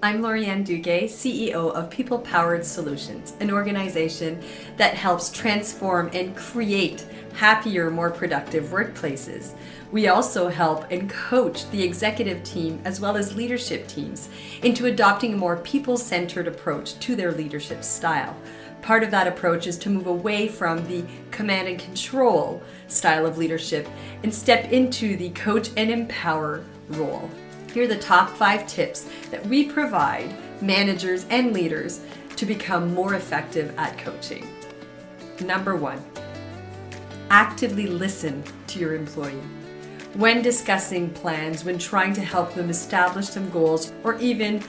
I'm Lorianne Duguay, CEO of People Powered Solutions, an organization that helps transform and create happier, more productive workplaces. We also help and coach the executive team as well as leadership teams into adopting a more people-centered approach to their leadership style. Part of that approach is to move away from the command and control style of leadership and step into the coach and empower role. Here are the top 5 tips that we provide managers and leaders to become more effective at coaching. Number 1, actively listen to your employee. When discussing plans, when trying to help them establish some goals, or even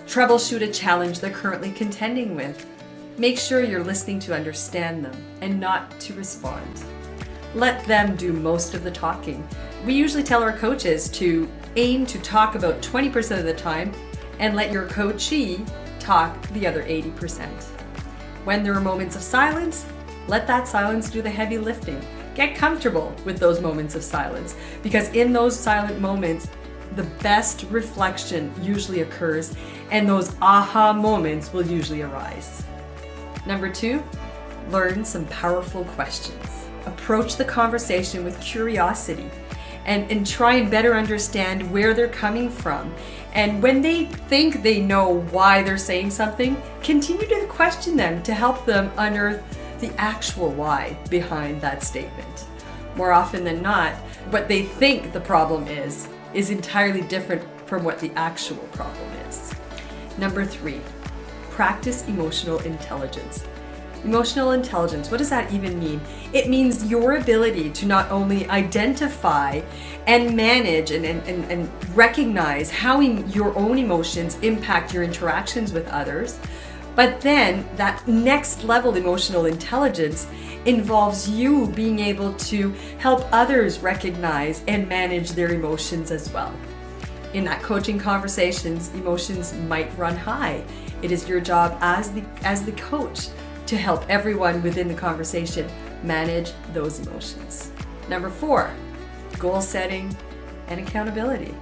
troubleshoot a challenge they're currently contending with, make sure you're listening to understand them and not to respond. Let them do most of the talking. We usually tell our coaches to aim to talk about 20% of the time and let your coachee talk the other 80%. When there are moments of silence, let that silence do the heavy lifting. Get comfortable with those moments of silence, because in those silent moments, the best reflection usually occurs and those aha moments will usually arise. Number 2, learn some powerful questions. Approach the conversation with curiosity and try and better understand where they're coming from. And when they think they know why they're saying something, continue to question them to help them unearth the actual why behind that statement. More often than not, what they think the problem is entirely different from what the actual problem is. Number 3, practice emotional intelligence. Emotional intelligence, what does that even mean? It means your ability to not only identify and manage and recognize how your own emotions impact your interactions with others, but then that next level emotional intelligence involves you being able to help others recognize and manage their emotions as well. In that coaching conversations, emotions might run high. It is your job as the coach to help everyone within the conversation manage those emotions. Number 4, goal setting and accountability.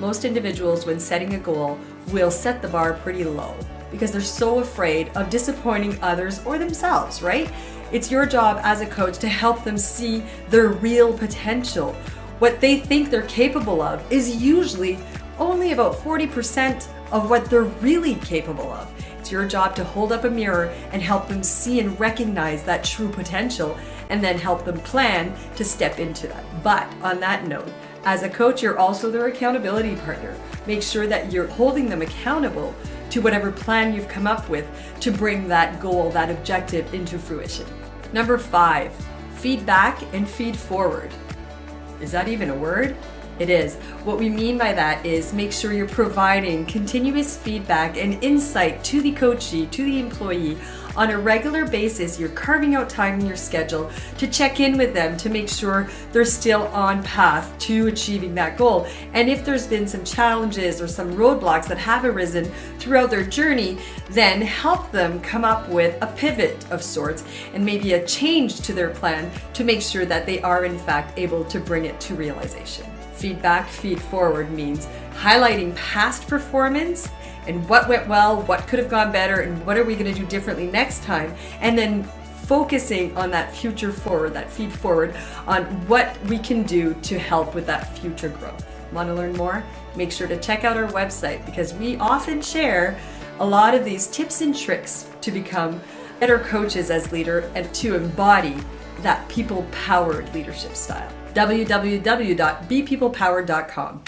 Most individuals, when setting a goal, will set the bar pretty low because they're so afraid of disappointing others or themselves, right? It's your job as a coach to help them see their real potential. What they think they're capable of is usually only about 40% of what they're really capable of. It's your job to hold up a mirror and help them see and recognize that true potential, and then help them plan to step into that. But on that note, as a coach, you're also their accountability partner. Make sure that you're holding them accountable to whatever plan you've come up with to bring that goal, that objective into fruition. Number 5, feedback and feed forward. Is that even a word? It is. What we mean by that is make sure you're providing continuous feedback and insight to the coachee, to the employee on a regular basis. You're carving out time in your schedule to check in with them to make sure they're still on path to achieving that goal. And if there's been some challenges or some roadblocks that have arisen throughout their journey, then help them come up with a pivot of sorts and maybe a change to their plan to make sure that they are in fact able to bring it to realization. Feedback, feed forward means highlighting past performance and what went well, what could have gone better, and what are we going to do differently next time, and then focusing on that future forward, that feed forward on what we can do to help with that future growth. Want to learn more? Make sure to check out our website, because we often share a lot of these tips and tricks to become better coaches as leader and to embody that people-powered leadership style. www.bepeoplepowered.com.